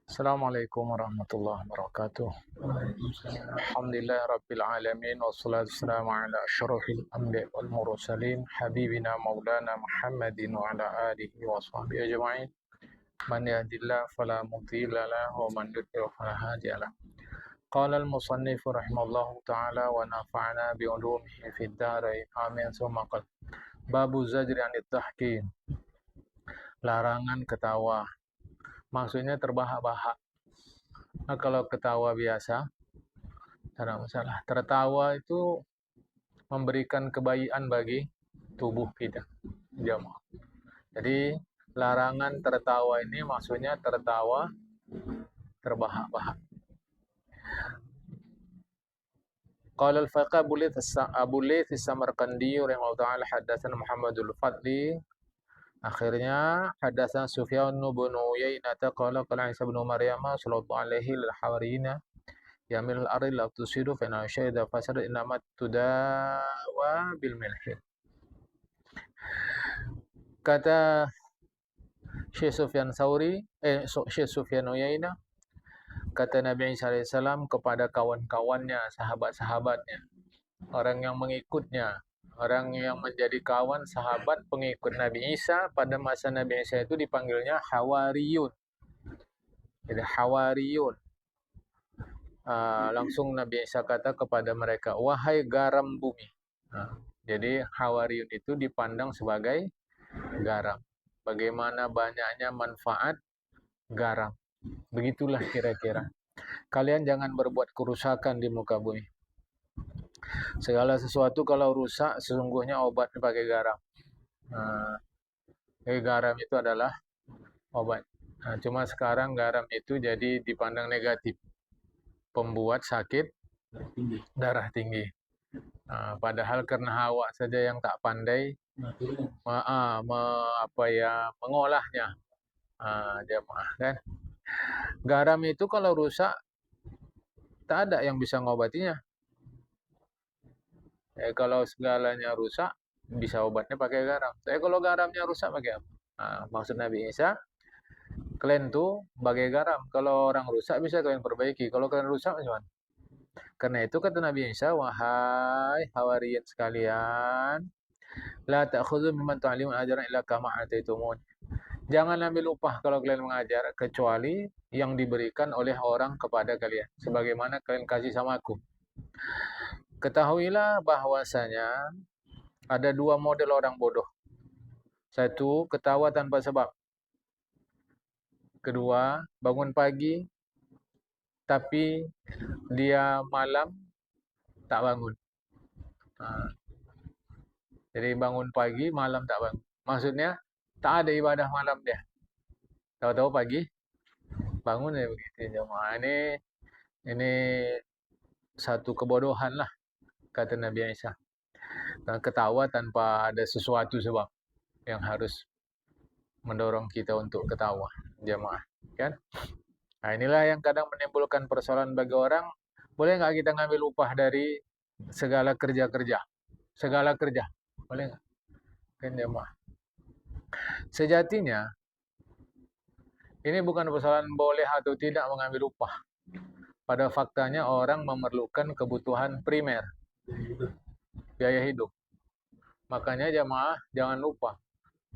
Assalamualaikum warahmatullahi wabarakatuh. Alhamdulillah rabbil alamin wassalatu wassalamu ala asyrafil anbiya wal mursalin habibina maulana Muhammadin wa ala alihi wa sahbihi ajma'in. Man yahdihillahu fala mudilla lahu wa man yudlil fala hadiya lahu. Qala al-musannif rahimahullahu ta'ala wa nafa'ana bi ulumihi fid dharain. Amin. Summa qala babu zajri 'anid dhahki. Larangan ketawa. Maksudnya terbahak-bahak. Nah, kalau ketawa biasa, tidak masalah. Tertawa itu memberikan kebaikan bagi tubuh kita. Jamaah. Jadi, larangan tertawa ini maksudnya tertawa terbahak-bahak. Qala al-faqih Abu Layth as-Samarqandi rahimahullah ta'ala haddatsana Muhammadul Fadli. Akhirnya haddatsana Sufyan bin Uyainah qala qala Isa bin Maryam sallallahu alaihi lil hawariyina yamil al-ardi la tusidu fa inna syahida fasad innamat tudawa bil milhi. Kata Syekh Sufyan Uyainah, kata Nabi Isa alaihissalam kepada kawan-kawannya, sahabat-sahabatnya, orang yang mengikutnya, orang yang menjadi kawan, sahabat, pengikut Nabi Isa. Pada masa Nabi Isa itu dipanggilnya Hawariyun. Jadi Hawariyun. Langsung Nabi Isa kata kepada mereka, wahai garam bumi. Jadi Hawariyun itu dipandang sebagai garam. Bagaimana banyaknya manfaat garam. Begitulah kira-kira. Kalian jangan berbuat kerusakan di muka bumi. Segala sesuatu kalau rusak, sesungguhnya obatnya pakai garam. Garam itu adalah obat. Cuma sekarang garam itu jadi dipandang negatif. Pembuat sakit darah tinggi. Padahal karena Hawa saja yang tak pandai mengolahnya. Jamaah kan. Garam itu kalau rusak tak ada yang bisa ngobatinya. Kalau segalanya rusak bisa obatnya pakai garam. Tapi kalau garamnya rusak pakai apa? Maksud Nabi Isa, kalian tuh bagai garam. Kalau orang rusak bisa kalian perbaiki. Kalau kalian rusak gimana? Karena itu kata Nabi Isa, wahai hawariyin sekalian, la ta'khudhu mimman tu'allimun ajran illa kama ataitumuni. Jangan ambil upah kalau kalian mengajar kecuali yang diberikan oleh orang kepada kalian, sebagaimana kalian kasih sama aku. Ketahuilah bahwasanya ada dua model orang bodoh. Satu, ketawa tanpa sebab. Kedua, bangun pagi tapi dia malam tak bangun. Jadi bangun pagi, malam tak bangun. Maksudnya tak ada ibadah malam dia. Tahu-tahu pagi bangun ya begitu. Ini satu kebodohan lah kata Nabi Isa. Dan ketawa tanpa ada sesuatu sebab yang harus mendorong kita untuk ketawa, jamaah, kan? Inilah yang kadang menimbulkan persoalan bagi orang. Boleh nggak kita ngambil upah dari segala kerja-kerja? Segala kerja, boleh nggak? Kan jamaah. Sejatinya, ini bukan persoalan boleh atau tidak mengambil upah. Pada faktanya orang memerlukan kebutuhan primer, biaya hidup. Makanya jamaah jangan lupa,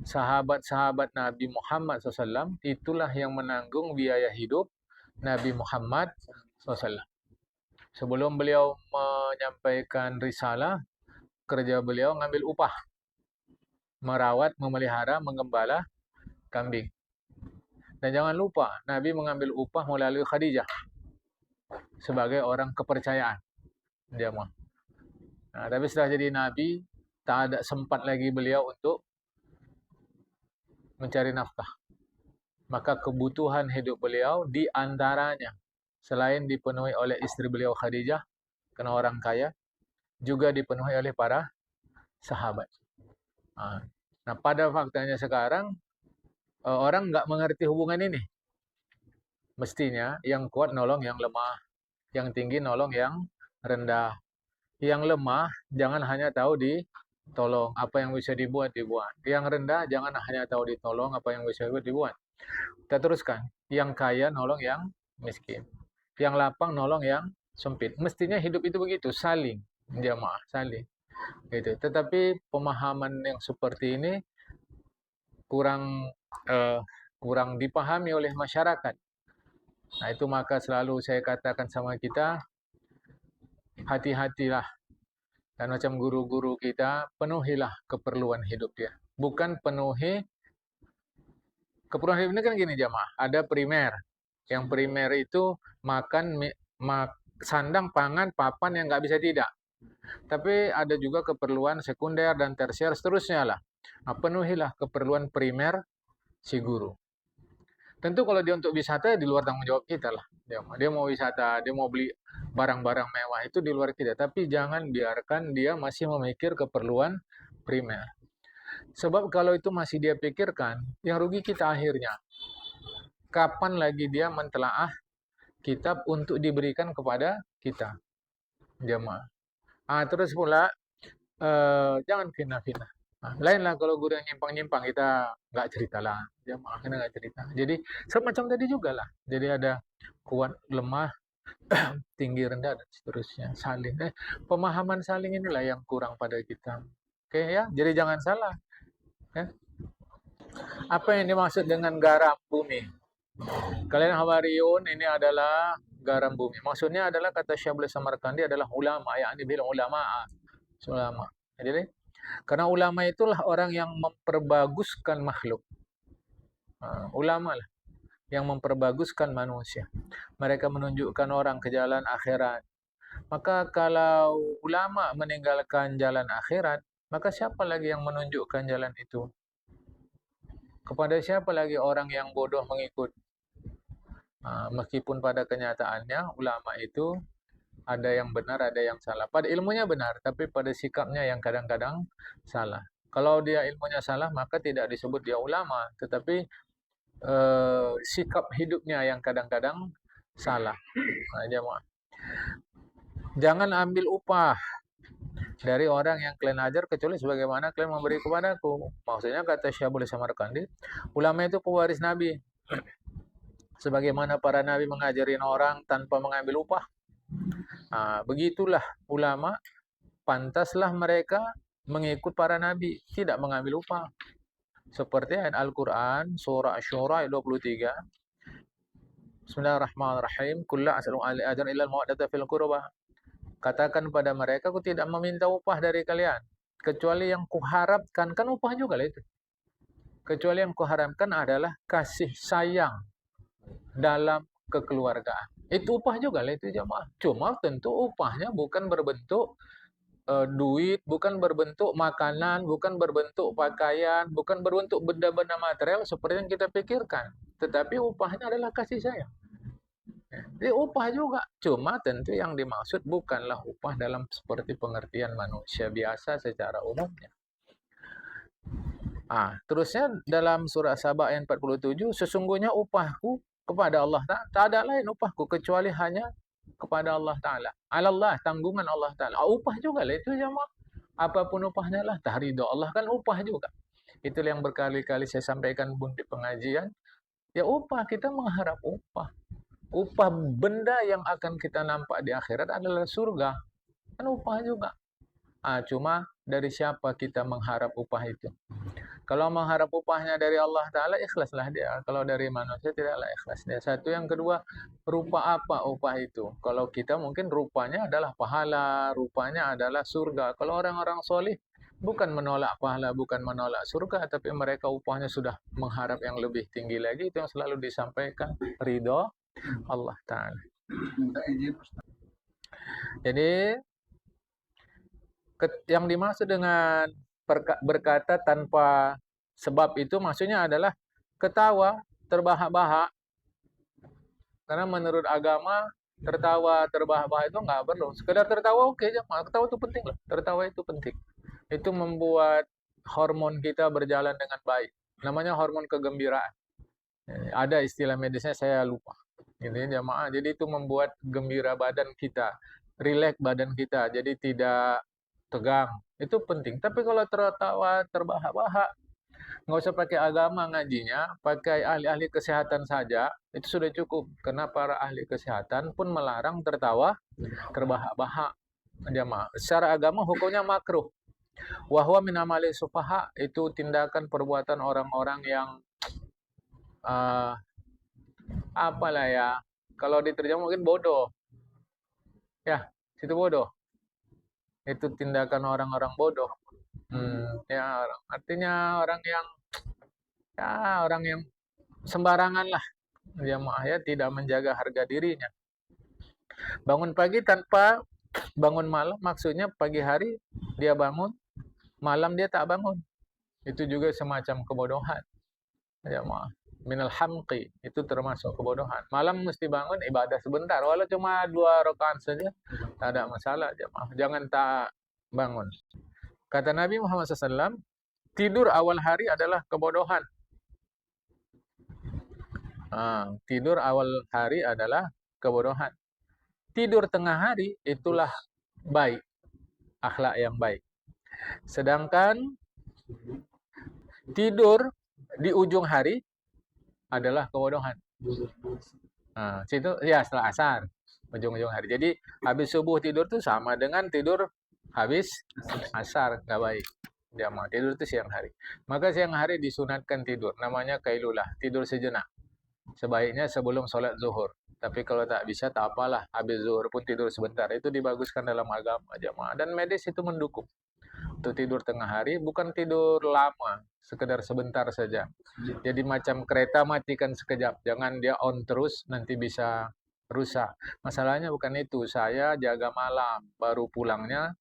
sahabat-sahabat Nabi Muhammad SAW itulah yang menanggung biaya hidup Nabi Muhammad SAW. Sebelum beliau menyampaikan risalah, kerja beliau ngambil upah. Merawat, memelihara, menggembala kambing. Dan jangan lupa, Nabi mengambil upah melalui Khadijah sebagai orang kepercayaan. Tapi setelah jadi Nabi, tak ada sempat lagi beliau untuk mencari nafkah. Maka kebutuhan hidup beliau diantaranya, selain dipenuhi oleh istri beliau Khadijah, karena orang kaya, juga dipenuhi oleh para sahabat. Nah, pada faktanya sekarang, orang nggak mengerti hubungan ini. Mestinya yang kuat nolong yang lemah, yang tinggi nolong yang rendah. Yang lemah jangan hanya tahu ditolong, apa yang bisa dibuat. Yang rendah jangan hanya tahu ditolong, apa yang bisa dibuat. Kita teruskan. Yang kaya nolong yang miskin. Yang lapang nolong yang sempit. Mestinya hidup itu begitu, saling, jamaah, saling. Gitu. Tetapi pemahaman yang seperti ini kurang eh, kurang dipahami oleh masyarakat. Nah, itu maka selalu saya katakan sama kita, hati-hatilah. Dan macam guru-guru kita, penuhilah keperluan hidup dia. Bukan penuhi keperluan hidup ini kan gini jamaah, ada primer. Yang primer itu makan, sandang, pangan, papan yang nggak bisa tidak. Tapi ada juga keperluan sekunder dan tersier seterusnya lah. Nah, penuhilah keperluan primer si guru. Tentu kalau dia untuk wisata di luar tanggung jawab kita lah. Dia mau wisata, dia mau beli barang-barang mewah itu di luar kita. Tapi jangan biarkan dia masih memikir keperluan primer. Sebab kalau itu masih dia pikirkan, yang rugi kita akhirnya. Kapan lagi dia mentelaah kitab untuk diberikan kepada kita, jemaah. Terus pula jangan fitnah-fitnah. Lainlah kalau guru yang nyimpang-nyimpang kita nggak cerita lah, jemaah kita nggak cerita. Jadi semacam tadi juga lah. Jadi ada kuat, lemah, tinggi, rendah dan seterusnya. Saling. Pemahaman saling inilah yang kurang pada kita. Oke ya, jadi jangan salah. Ya. Apa yang dimaksud dengan garam bumi? Kalian Hawariyun ini adalah garam bumi. Maksudnya adalah kata Syaikhul Samarkandi adalah ulama, yakni bil ulama. Ulama. Jadi karena ulama itulah orang yang memperbaguskan makhluk. Ulama lah yang memperbaguskan manusia. Mereka menunjukkan orang ke jalan akhirat. Maka kalau ulama meninggalkan jalan akhirat, maka siapa lagi yang menunjukkan jalan itu? Kepada siapa lagi orang yang bodoh mengikut? Meskipun pada kenyataannya ulama itu ada yang benar, ada yang salah. Pada ilmunya benar, tapi pada sikapnya yang kadang-kadang salah. Kalau dia ilmunya salah, maka tidak disebut dia ulama, tetapi sikap hidupnya yang kadang-kadang salah. Jangan ambil upah dari orang yang kalian ajar kecuali sebagaimana kalian memberi kepadaku. Maksudnya kata Syaikhul Samarkandi, ulama itu pewaris Nabi. Sebagaimana para nabi mengajarin orang tanpa mengambil upah. Begitulah ulama, pantaslah mereka mengikut para nabi, tidak mengambil upah. Seperti ayat Al-Quran, surah Asy-Syura ayat 23. Bismillahirrahmanirrahim. Kullu as'alu ahli ajran illa al-mawaddata fil qurbah. Katakan pada mereka, aku tidak meminta upah dari kalian, kecuali yang kuharapkan, kan upah juga lah itu. Kecuali yang kuharapkan adalah kasih sayang dalam kekeluargaan. Itu upah juga lah itu jamaah. Cuma tentu upahnya bukan berbentuk duit, bukan berbentuk makanan, bukan berbentuk pakaian, bukan berbentuk benda-benda material seperti yang kita pikirkan. Tetapi upahnya adalah kasih sayang. Jadi upah juga. Cuma tentu yang dimaksud bukanlah upah dalam seperti pengertian manusia biasa secara umumnya. Terusnya dalam surah Saba ayat 47, sesungguhnya upahku kepada Allah Ta'ala. Tak ada lain upahku kecuali hanya kepada Allah Ta'ala. Allah, tanggungan Allah Ta'ala. Upah juga lah itu jamaah. Apapun upahnya lah. Tahridho Allah kan upah juga. Itulah yang berkali-kali saya sampaikan pun di pengajian. Ya upah, kita mengharap upah. Upah benda yang akan kita nampak di akhirat adalah surga. Kan upah juga. Cuma dari siapa kita mengharap upah itu? Kalau mengharap upahnya dari Allah Ta'ala, ikhlaslah dia. Kalau dari manusia, tidaklah ikhlas dia. Satu, yang kedua, rupa apa upah itu? Kalau kita mungkin rupanya adalah pahala, rupanya adalah surga. Kalau orang-orang solih, bukan menolak pahala, bukan menolak surga, tapi mereka upahnya sudah mengharap yang lebih tinggi lagi. Itu yang selalu disampaikan, ridho Allah Ta'ala. Jadi, yang dimaksud dengan berkata tanpa sebab itu maksudnya adalah ketawa terbahak-bahak. Karena menurut agama tertawa terbahak-bahak itu nggak perlu. Sekedar tertawa oke aja. Ketawa itu penting loh. Tertawa itu penting. Itu membuat hormon kita berjalan dengan baik. Namanya hormon kegembiraan. Ada istilah medisnya saya lupa. Ini jamaah. Jadi itu membuat gembira badan kita, rileks badan kita. Jadi tidak tegang. Itu penting. Tapi kalau tertawa terbahak-bahak, Nggak usah pakai agama ngajinya, pakai ahli-ahli kesehatan saja, itu sudah cukup. Karena para ahli kesehatan pun melarang tertawa terbahak-bahak. Jamaah. Secara agama hukumnya makruh. Wahwa min amali sufaha, itu tindakan perbuatan orang-orang yang uh, apalah ya. Kalau diterjemah mungkin bodoh. Ya, situ bodoh. Itu tindakan orang-orang bodoh. Ya, artinya orang yang sembarangan lah. Jamaah ya, tidak menjaga harga dirinya. Bangun pagi tanpa bangun malam, maksudnya pagi hari dia bangun, malam dia tak bangun. Itu juga semacam kebodohan. Jamaah. Minal hamqi, itu termasuk kebodohan. Malam mesti bangun ibadah sebentar, walau cuma 2 rakaat saja, tak ada masalah. Jamaah. Jangan tak bangun. Kata Nabi Muhammad SAW, tidur awal hari adalah kebodohan. Tidur awal hari adalah kebodohan. Tidur tengah hari itulah baik, akhlak yang baik. Sedangkan tidur di ujung hari adalah kebodohan. Situ ya setelah asar, ujung-ujung hari. Jadi habis subuh tidur tuh sama dengan tidur habis asar, nggak baik. Jamaah tidur itu siang hari. Maka siang hari disunatkan tidur, namanya kailulah, tidur sejenak. Sebaiknya sebelum sholat zuhur. Tapi kalau tak bisa, tak apalah. Habis zuhur pun tidur sebentar. Itu dibaguskan dalam agama jamaah. Dan medis itu mendukung. Untuk tidur tengah hari, bukan tidur lama. Sekedar sebentar saja. Jadi macam kereta matikan sekejap. Jangan dia on terus, nanti bisa rusak. Masalahnya bukan itu. Saya jaga malam, baru pulangnya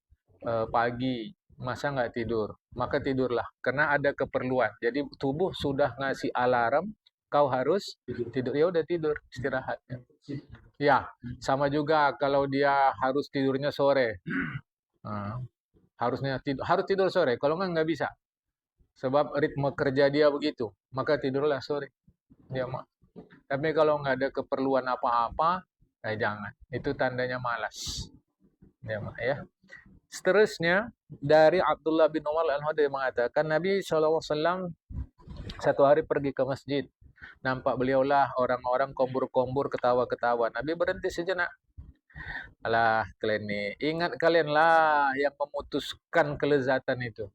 pagi. Masa nggak tidur? Maka tidurlah. Karena ada keperluan. Jadi tubuh sudah ngasih alarm, kau harus tidur. Ya udah tidur, istirahat. Ya, sama juga kalau dia harus tidurnya sore. Harus tidur sore. Kalau nggak bisa. Sebab ritme kerja dia begitu. Maka tidurlah sore. Dia Tapi kalau nggak ada keperluan apa-apa, jangan. Itu tandanya malas. Ya. Seterusnya dari Abdullah bin Umar al-Hudai mengatakan Nabi SAW satu hari pergi ke masjid. Nampak beliaulah orang-orang kombur-kombur ketawa-ketawa. Nabi berhenti sejenak. Alah kalian nih, ingat kalian lah yang memutuskan kelezatan itu.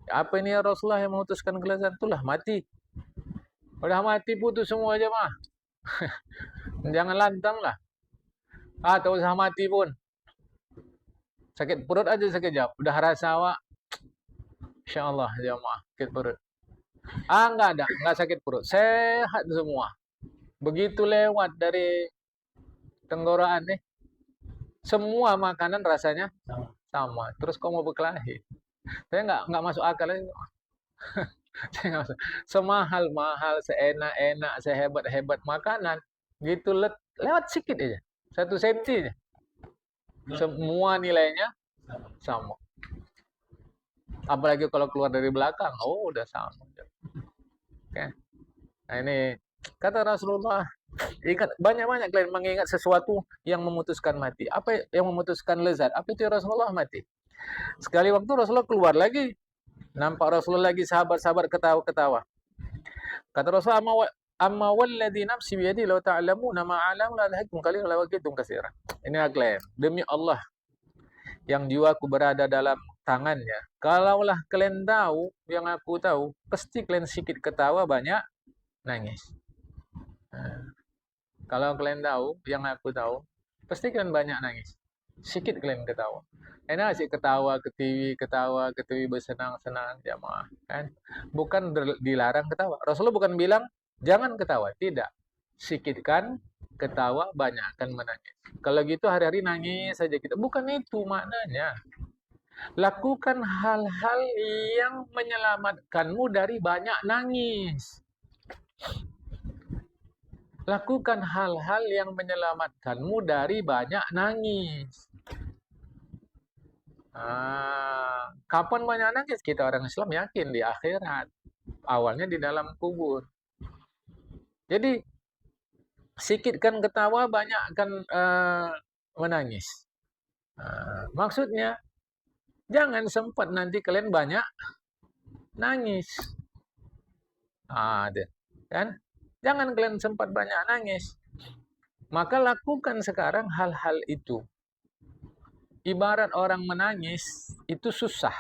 Apa ini ya Rasulullah yang memutuskan kelezatan? Itulah mati. Udah mati putus semua aja mah. Jangan lantang lah. Tak usah mati pun. Sakit perut aja sekejap. Udah rasa awak. Insya Allah jamaah sakit perut. Enggak sakit perut. Sehat semua. Begitu lewat dari tenggorokan nih, semua makanan rasanya sama. Terus kau mau berkelahi? Saya nggak masuk akal aja. Saya nggak masuk. Semahal-mahal, seenak-enak, sehebat-hebat makanan, gitu lewat sedikit aja, 1 senti aja. Semua nilainya sama. Apalagi kalau keluar dari belakang, udah sama. Oke. Nah ini kata Rasulullah, ingat banyak-banyak kalian mengingat sesuatu yang memutuskan mati. Apa yang memutuskan lezat? Apa itu Rasulullah mati? Sekali waktu Rasulullah keluar lagi, nampak Rasulullah lagi sahabat-sahabat ketawa-ketawa. Kata Rasulullah, amma walladhi nafsi biyadi law ta'lamuna ma a'lamu la dhahiktum qalilan la waqitum katsiran. Ini klaim. Demi Allah yang jiwaku berada dalam tangannya. Kalaulah kalian tahu yang aku tahu, pasti kalian sedikit ketawa, banyak nangis. Kalau kalian tahu yang aku tahu, pasti kalian banyak nangis. Sedikit kalian ketawa. Enak sih ketawa ke TV bersenang-senang jamaah kan. Bukan dilarang ketawa. Rasulullah bukan bilang jangan ketawa, tidak. Sikitkan ketawa, banyakkan menangis. Kalau gitu hari-hari nangis saja kita. Bukan itu maknanya. Lakukan hal-hal yang menyelamatkanmu dari banyak nangis. Lakukan hal-hal yang menyelamatkanmu dari banyak nangis. Kapan banyak nangis? Kita orang Islam yakin di akhirat. Awalnya di dalam kubur. Jadi, sikitkan ketawa, banyakkan menangis. Maksudnya, jangan sempat nanti kalian banyak nangis. Kan? Jangan kalian sempat banyak nangis. Maka lakukan sekarang hal-hal itu. Ibarat orang menangis itu susah.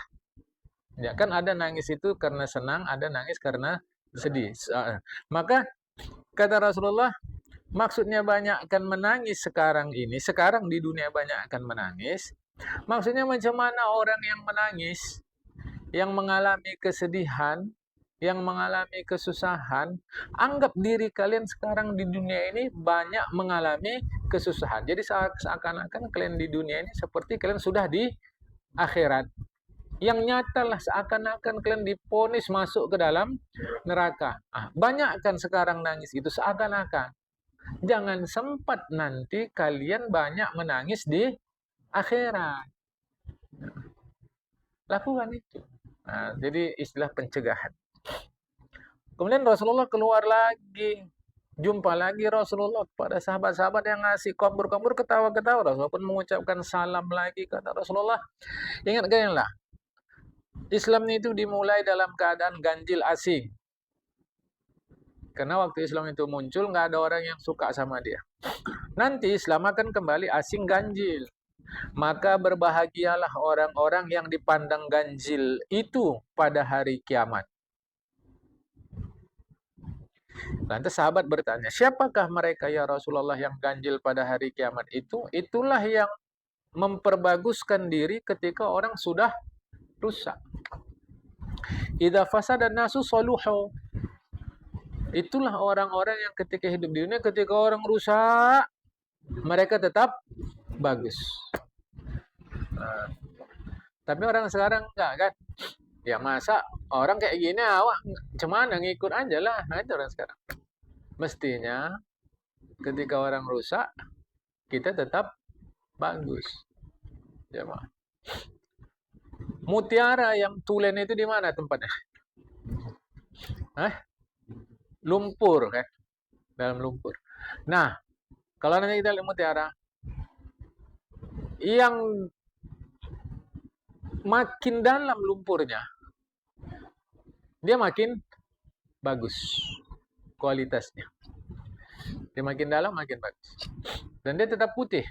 Ya kan ada nangis itu karena senang, ada nangis karena sedih. Maka kata Rasulullah, maksudnya banyak akan menangis sekarang ini, sekarang di dunia banyak akan menangis. Maksudnya macam mana orang yang menangis, yang mengalami kesedihan, yang mengalami kesusahan, anggap diri kalian sekarang di dunia ini banyak mengalami kesusahan. Jadi seakan-akan kalian di dunia ini seperti kalian sudah di akhirat. Yang nyatalah seakan-akan kalian diponis masuk ke dalam neraka. Banyak kan sekarang nangis itu seakan-akan. Jangan sempat nanti kalian banyak menangis di akhirat. Lakukan itu. Jadi istilah pencegahan. Kemudian Rasulullah keluar lagi. Jumpa lagi Rasulullah pada sahabat-sahabat yang ngasih kabur-kabur ketawa-ketawa. Rasulullah pun mengucapkan salam lagi. Kata Rasulullah, ingat kalianlah, Islam itu dimulai dalam keadaan ganjil asing. Karena waktu Islam itu muncul, nggak ada orang yang suka sama dia. Nanti Islam akan kembali asing ganjil. Maka berbahagialah orang-orang yang dipandang ganjil itu pada hari kiamat. Lantas sahabat bertanya, siapakah mereka ya Rasulullah yang ganjil pada hari kiamat itu? Itulah yang memperbaguskan diri ketika orang sudah rusak. Idza fasada nasu saluhu. Itulah orang-orang yang ketika hidup di dunia, ketika orang rusak, mereka tetap bagus. Tapi orang sekarang enggak kan? Ya masa orang kayak gini awak cuman ngikut aja lah. Nah itu orang sekarang. Mestinya ketika orang rusak, kita tetap bagus. Ya, mutiara yang tulen itu di mana tempatnya? Lumpur kan? Dalam lumpur. Nah, kalau nanti kita lihat mutiara, yang makin dalam lumpurnya, dia makin bagus kualitasnya. Dia makin dalam makin bagus. Dan dia tetap putih.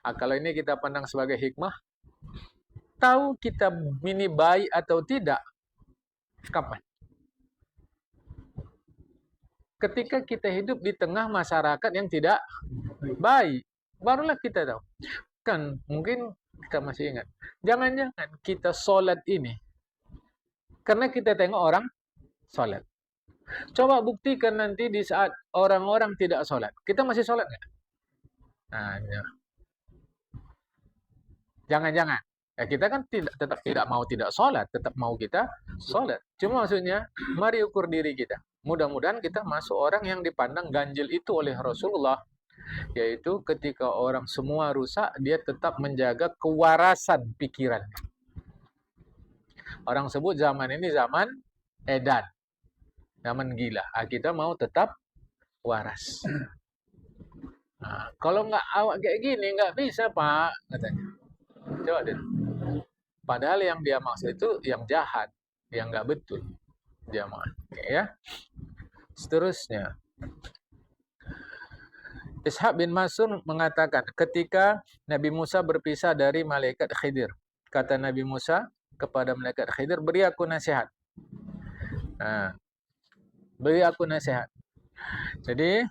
Kalau ini kita pandang sebagai hikmah, tahu kita ini baik atau tidak? Kapan? Ketika kita hidup di tengah masyarakat yang tidak baik, barulah kita tahu. Kan mungkin kita masih ingat. Jangan-jangan kita sholat ini karena kita tengok orang sholat. Coba buktikan nanti di saat orang-orang tidak sholat. Kita masih sholat nggak? Jangan-jangan. Ya, kita kan tetap tidak mau tidak sholat, tetap mau kita sholat. Cuma maksudnya, mari ukur diri kita. Mudah-mudahan kita masuk orang yang dipandang ganjil itu oleh Rasulullah. Yaitu ketika orang semua rusak, dia tetap menjaga kewarasan pikiran. Orang sebut zaman ini zaman edan. Zaman gila. Kita mau tetap waras. Kalau nggak awak kayak gini, nggak bisa Pak, katanya. Coba deh. Padahal yang dia maksud itu yang jahat, yang nggak betul. Dia mau, ya. Seterusnya, Ishaq bin Mansur mengatakan, ketika Nabi Musa berpisah dari malaikat Khidir, kata Nabi Musa kepada malaikat Khidir, beri aku nasihat. Beri aku nasihat. Jadi,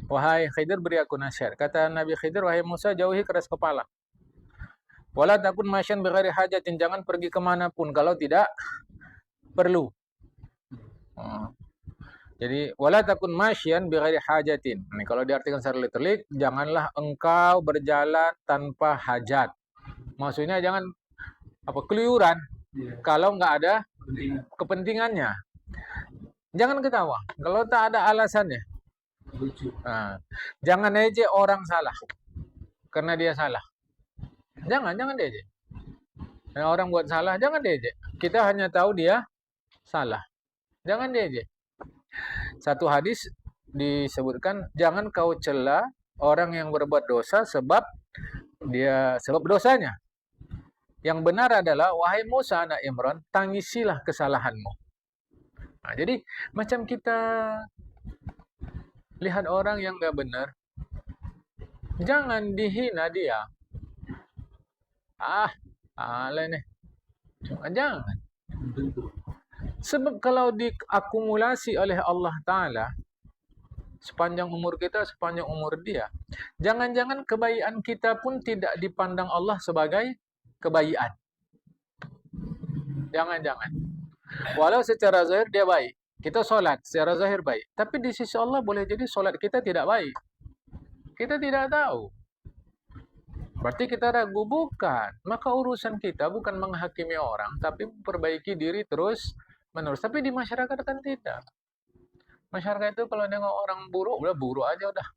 wahai Khidir, beri aku nasihat. Kata Nabi Khidir, wahai Musa, jauhi keras kepala. Wala takun masyan bighairi hajatin, jangan pergi kemanapun kalau tidak perlu. Jadi wala takun masyan bighairi hajatin. Ini kalau diartikan secara literal, janganlah engkau berjalan tanpa hajat. Maksudnya jangan keluyuran kalau nggak ada kepentingannya. Jangan ketawa kalau tak ada alasannya. Jangan ejek orang salah karena dia salah. Jangan diejek. Orang buat salah, jangan diejek. Kita hanya tahu dia salah. Jangan diejek. Satu hadis disebutkan, jangan kau cela orang yang berbuat dosa sebab dosanya. Yang benar adalah, wahai Musa anak Imran, tangisilah kesalahanmu. Jadi macam kita lihat orang yang nggak benar, jangan dihina dia. Alay nih. Jangan. Sebab kalau diakumulasi oleh Allah Ta'ala, sepanjang umur kita, sepanjang umur dia, jangan-jangan kebaikan kita pun tidak dipandang Allah sebagai kebaikan. Jangan-jangan. Walau secara zahir dia baik. Kita solat secara zahir baik. Tapi di sisi Allah boleh jadi solat kita tidak baik. Kita tidak tahu. Berarti kita ragu, bukan. Maka urusan kita bukan menghakimi orang, tapi memperbaiki diri terus menerus. Tapi di masyarakat kan tidak. Masyarakat itu kalau nengok orang buruk, udah buruk aja udah.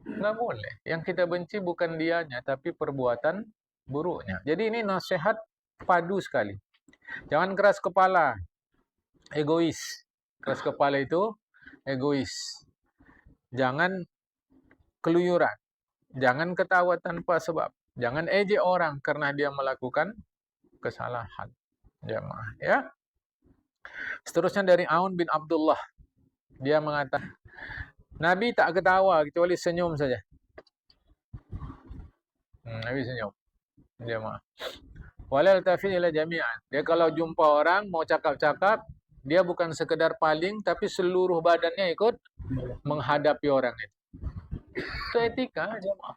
Nggak boleh. Yang kita benci bukan dianya, tapi perbuatan buruknya. Jadi ini nasihat padu sekali. Jangan keras kepala, egois. Keras kepala itu egois. Jangan keluyuran. Jangan ketawa tanpa sebab. Jangan ejek orang karena dia melakukan kesalahan. Jamaah, ya. Seterusnya dari Aun bin Abdullah. Dia mengatakan, Nabi tak ketawa kecuali senyum saja. Nabi senyum. Jamaah. Walal tafid ila jami'an. Dia kalau jumpa orang mau cakap-cakap, dia bukan sekedar paling, tapi seluruh badannya ikut menghadapi orang itu. Itu etika, jamaah.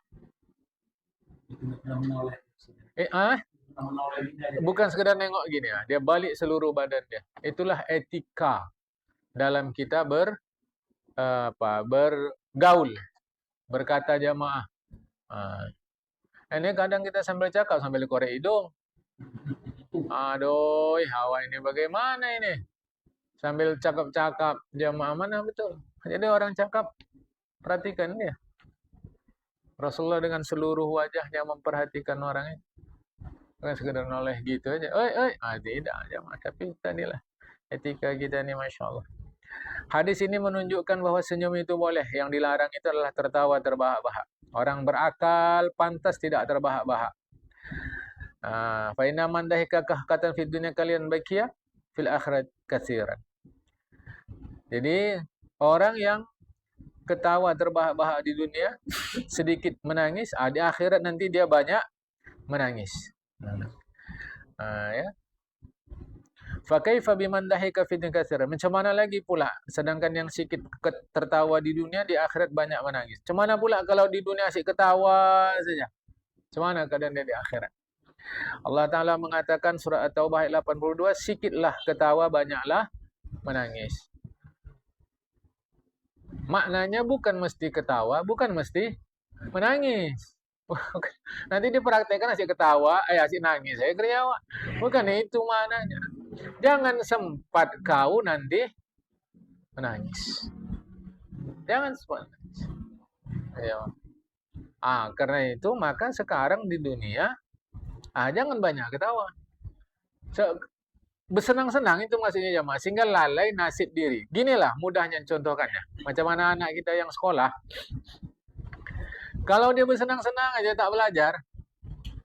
Bukan sekedar nengok gini ya. Dia balik seluruh badan dia. Itulah etika dalam kita bergaul, berkata jamaah. Ini kadang kita sambil cakap sambil korek hidung. Aduh, hawa ini bagaimana ini? Sambil cakap-cakap jamaah, mana betul? Jadi orang cakap, perhatikan dia. Rasulullah dengan seluruh wajahnya memperhatikan orang itu. Bukan sekedar noleh gitu aja. Tidak jamaah. Tapi tadilah etika kita ini, Masya Allah. Hadis ini menunjukkan bahwa senyum itu boleh. Yang dilarang itu adalah tertawa terbahak-bahak. Orang berakal pantas tidak terbahak-bahak. Fa inna man dahika kahkatan fid dunya kalian bakia fil akhirat katsiran. Jadi orang yang ketawa terbahak-bahak di dunia, sedikit menangis, di akhirat nanti dia banyak menangis. Ya. Fa kaifa biman dahika fid dunya katsiran. Macam mana lagi pula sedangkan yang sedikit tertawa di dunia, di akhirat banyak menangis. Macam mana pula kalau di dunia asyik ketawa saja? Macam mana keadaan dia di akhirat? Allah Ta'ala mengatakan surah At-Taubah ayat 82, sikitlah ketawa, banyaklah menangis. Maknanya bukan mesti ketawa, bukan mesti menangis. Nanti dipraktekkan asyik ketawa, asyik nangis, saya kerjawa. Bukan itu maknanya. Jangan sempat kau nanti menangis. Jangan sempat menangis. Ya. Karena itu maka sekarang di dunia jangan banyak ketawa. Bersenang-senang itu maksudnya jamaah, sehingga lalai nasib diri. Ginilah mudahnya contohkannya. Macam mana anak kita yang sekolah. Kalau dia bersenang-senang aja tak belajar,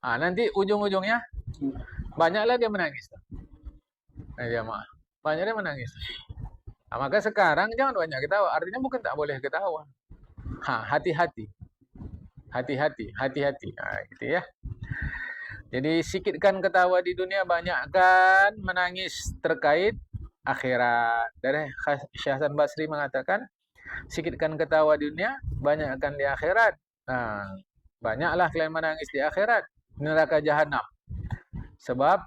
nanti ujung-ujungnya banyaklah dia menangis. Jamaah, banyak dia menangis. Maka sekarang jangan banyak ketawa. Artinya bukan tak boleh ketawa. Hati-hati. Hati-hati. Gitu ya. Jadi sikitkan ketawa di dunia, banyakkan menangis terkait akhirat. Dari Syekh Hasan Basri mengatakan, sikitkan ketawa di dunia, banyakkan di akhirat. Banyaklah kalian menangis di akhirat, neraka jahanam. Sebab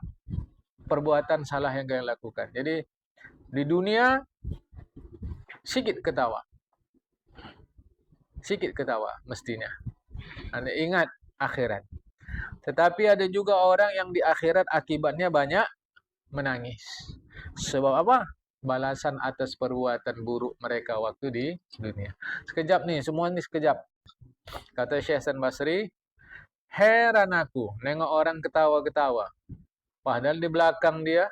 perbuatan salah yang kalian lakukan. Jadi di dunia sikit ketawa. Sikit ketawa mestinya. Anda ingat akhirat. Tetapi ada juga orang yang di akhirat akibatnya banyak menangis. Sebab apa? Balasan atas perbuatan buruk mereka waktu di dunia. Sekejap nih, semua ini sekejap. Kata Syekh Hasan Basri, heran aku nengok orang ketawa-ketawa. Padahal di belakang dia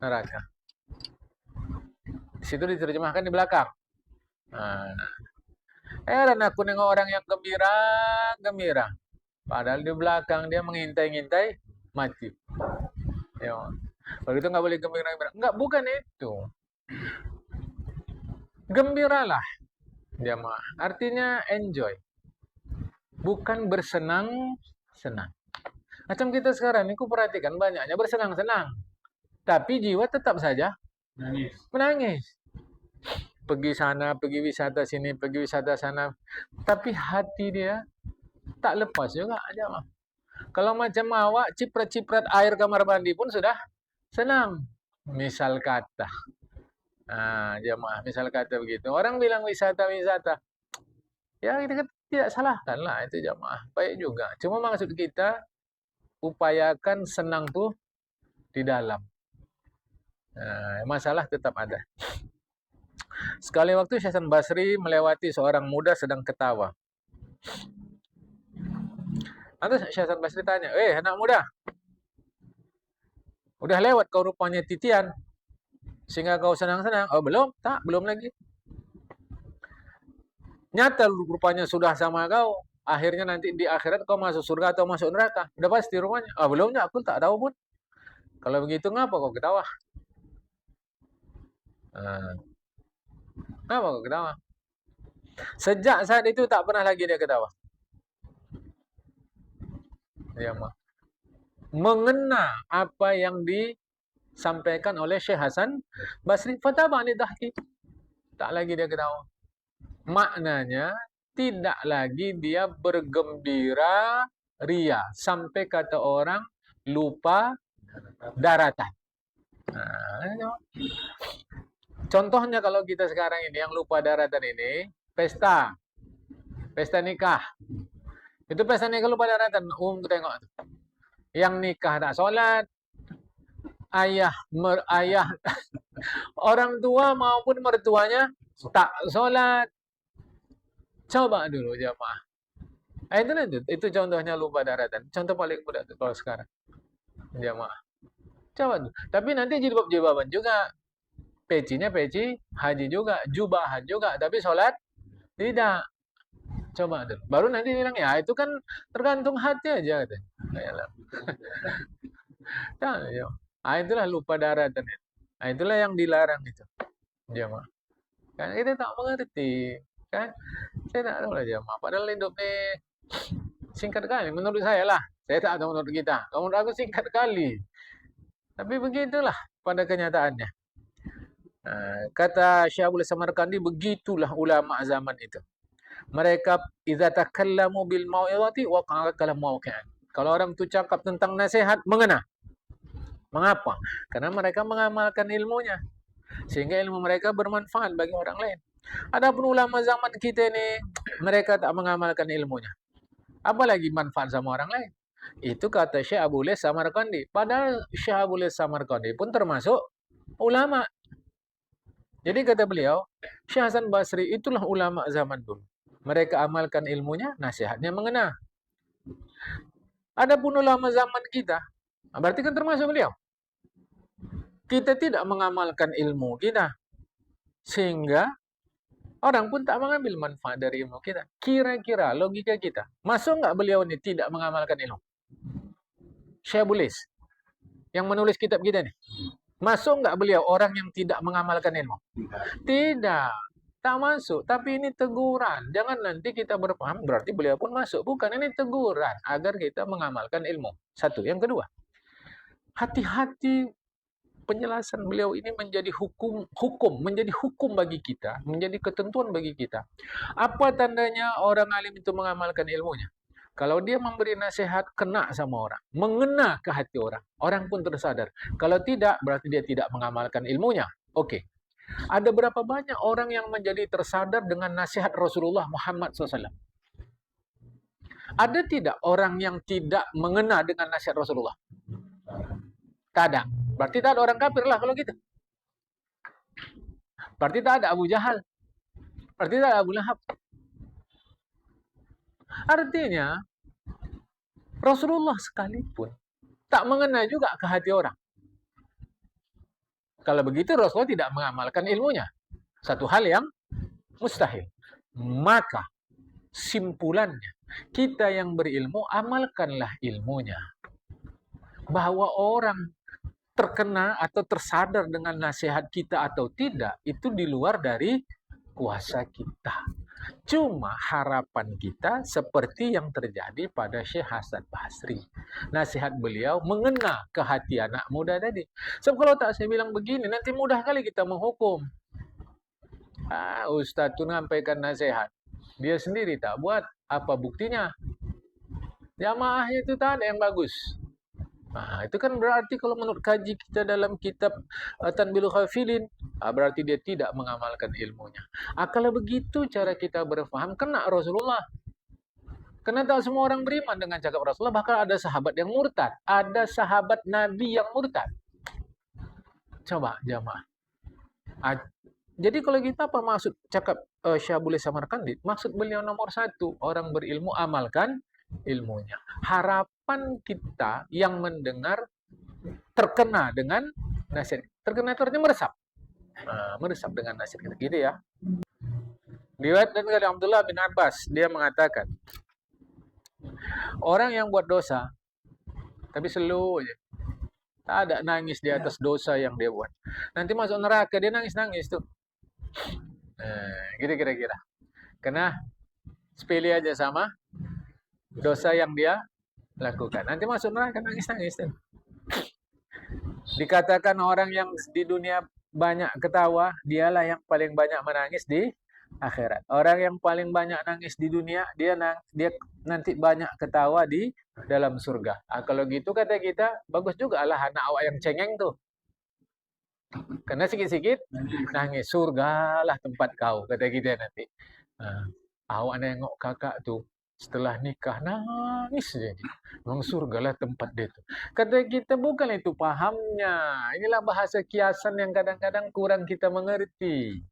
neraka. Di situ diterjemahkan di belakang. Heran aku nengok orang yang gembira. Padahal di belakang dia mengintai-ngintai mati. Ya. Kalau itu nggak boleh gembira. Nggak, bukan itu. Gembiralah jamaah. Artinya enjoy. Bukan bersenang-senang. Macam kita sekarang ini, ku perhatikan banyaknya bersenang-senang. Tapi jiwa tetap saja menangis. Pergi sana, pergi wisata sini, pergi wisata sana. Tapi hati dia tak lepas juga jamaah. Kalau macam awak ciprat-ciprat air kamar mandi pun sudah senang. Misal kata. Nah, jamaah, misal kata begitu. Orang bilang wisata-wisata. Ya, kita tidak salahkan lah itu jamaah. Baik juga. Cuma maksud kita, upayakan senang tuh di dalam. Nah, masalah tetap ada. Sekali waktu Syekh Hasan Basri melewati seorang muda sedang ketawa. Lantas Syekh Hasan Basri tanya, anak muda, udah lewat kau rupanya titian? Sehingga kau senang-senang. Oh belum? Tak, belum lagi. Nyata rupanya sudah sama kau. Akhirnya nanti di akhirat kau masuk surga atau masuk neraka. Udah pasti rupanya. Oh belumnya, aku tak tahu pun. Kalau begitu ngapa kau ketawa? Ngapa kau ketawa? Sejak saat itu tak pernah lagi dia ketawa. Ya, mengena apa yang disampaikan oleh Syekh Hasan Basri. Fatabani dahki. Tak lagi dia ketawa. Maknanya tidak lagi dia bergembira ria. Sampai kata orang lupa daratan. Nah, contohnya kalau kita sekarang ini yang lupa daratan ini, pesta nikah. Itu pesta nikah lupa daratan. Tengok. Yang nikah tak sholat, ayah orang tua maupun mertuanya tak sholat. Coba dulu jamaah. Itu contohnya lupa daratan. Contoh paling mudah kalau sekarang jamaah. Coba dulu. Tapi nanti jilbab-jilbaban juga. Pecinya peci, haji juga, jubahan juga, tapi sholat tidak. Coba dulu. Baru nanti bilang ya itu kan tergantung hati aja. Itulah lupa daratan. Itulah yang dilarang itu. Jamaah. Kan kita tak mengerti. Kan? Saya tak tahu lah jamaah. Padahal hidup ini singkat kali. Menurut saya lah. Saya tak tahu menurut kita. Kalau menurut aku singkat kali. Tapi begitulah pada kenyataannya. Kata Syekh Samarkandi, begitulah ulama zaman itu. Mereka idza takallamu bil mau'izati waqa'a kalam mauqi'an. Kalau orang itu cakap tentang nasihat, mengena. Mengapa? Karena mereka mengamalkan ilmunya. Sehingga ilmu mereka bermanfaat bagi orang lain. Adapun ulama zaman kita ini, mereka tak mengamalkan ilmunya. Apalagi manfaat sama orang lain. Itu kata Syekh Abu Lis Samarkandi. Padahal Syekh Abu Lis Samarkandi pun termasuk ulama. Jadi kata beliau, Syekh Hasan Basri itulah ulama zaman dulu. Mereka amalkan ilmunya, nasihatnya mengena. Adapun ulama zaman kita, berarti kan termasuk beliau. Kita tidak mengamalkan ilmu kita. Sehingga orang pun tak mengambil manfaat dari ilmu kita. Kira-kira logika kita, masuk nggak beliau ini tidak mengamalkan ilmu? Syekh Abu Lis, yang menulis kitab kita nih. Masuk nggak beliau orang yang tidak mengamalkan ilmu? Tidak. Tak masuk. Tapi ini teguran. Jangan nanti kita berpaham berarti beliau pun masuk. Bukan, ini teguran agar kita mengamalkan ilmu. Satu. Yang kedua, hati-hati penjelasan beliau ini menjadi hukum, menjadi hukum bagi kita, menjadi ketentuan bagi kita. Apa tandanya orang alim itu mengamalkan ilmunya? Kalau dia memberi nasihat, kena sama orang. Mengena ke hati orang. Orang pun tersadar. Kalau tidak, berarti dia tidak mengamalkan ilmunya. Oke. Ada berapa banyak orang yang menjadi tersadar dengan nasihat Rasulullah Muhammad SAW? Ada tidak orang yang tidak mengena dengan nasihat Rasulullah? Tak ada. Berarti tak ada orang kafir lah kalau gitu. Berarti tak ada Abu Jahal. Berarti tak ada Abu Lahab. Artinya, Rasulullah sekalipun tak mengena juga ke hati orang. Kalau begitu Rasulullah tidak mengamalkan ilmunya. Satu hal yang mustahil. Maka simpulannya, kita yang berilmu, amalkanlah ilmunya. Bahwa orang terkena atau tersadar dengan nasihat kita atau tidak, itu di luar dari kuasa kita. Cuma harapan kita seperti yang terjadi pada Syekh Hasan Basri. Nasihat beliau mengena ke hati anak muda tadi. Sebab kalau tak saya bilang begini, nanti mudah kali kita menghukum. Ustaz tu menyampaikan nasihat. Dia sendiri tak buat. Apa buktinya? Jamaah itu tak ada yang bagus. Itu kan berarti kalau menurut kaji kita dalam kitab Tanbihul Ghafilin, berarti dia tidak mengamalkan ilmunya. Kalau begitu cara kita berfaham, kena Rasulullah. Karena tak semua orang beriman dengan cakap Rasulullah, bahkan ada sahabat yang murtad. Ada sahabat Nabi yang murtad. Coba jamaah. Jadi kalau kita apa maksud cakap Syabuli Samarkandi? Maksud beliau nomor 1, orang berilmu amalkan ilmunya. Harapan kita yang mendengar terkena dengan nasihat. Terkena itu artinya meresap. Meresap dengan nasihat kita. Gitu ya. Riwayat dari Abdullah bin Abbas, dia mengatakan, orang yang buat dosa, tapi slow aja. Tak ada nangis di atas dosa yang dia buat. Nanti masuk neraka, dia nangis-nangis tuh. Gitu kira-kira. Karena sepele aja sama dosa yang dia lakukan. Nanti masuk neraka nangis-nangis tuh. Dikatakan orang yang di dunia banyak ketawa, dialah yang paling banyak menangis di akhirat. Orang yang paling banyak nangis di dunia, dia nanti banyak ketawa di dalam surga. Kalau gitu kata kita, bagus juga lah anak awak yang cengeng tuh. Karena sikit-sikit nangis, surga lah tempat kau, kata kita nanti. Awak nengok kakak tuh, setelah nikah nangis jadi. Memang surgalah tempat dia tuh. Kata kita bukan itu pahamnya. Inilah bahasa kiasan yang kadang-kadang kurang kita mengerti.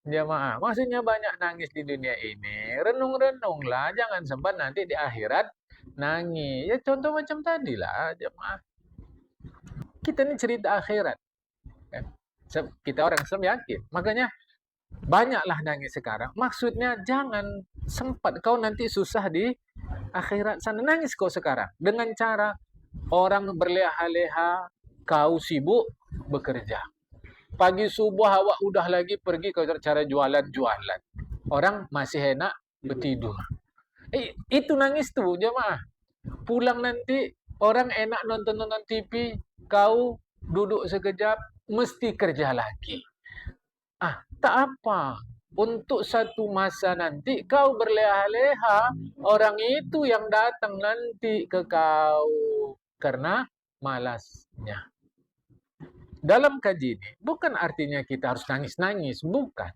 Jamaah, maksudnya banyak nangis di dunia ini. Renung-renunglah, jangan sempat nanti di akhirat nangis. Ya contoh macam tadi lah, jamaah. Kita ini cerita akhirat. Kita orang Islam yakin. Makanya banyaklah nangis sekarang. Maksudnya jangan sempat kau nanti susah di akhirat sana. Nangis kau sekarang. Dengan cara orang berleha-leha, kau sibuk bekerja. Pagi subuh awak udah lagi pergi ke cara jualan-jualan. Orang masih enak bertidur. Itu nangis tuh jemaah. Pulang nanti orang enak nonton-nonton TV, kau duduk sekejap, mesti kerja lagi. Tak apa. Untuk satu masa nanti kau berleha-leha, orang itu yang datang nanti ke kau karena malasnya. Dalam kaji ini, bukan artinya kita harus nangis-nangis, bukan.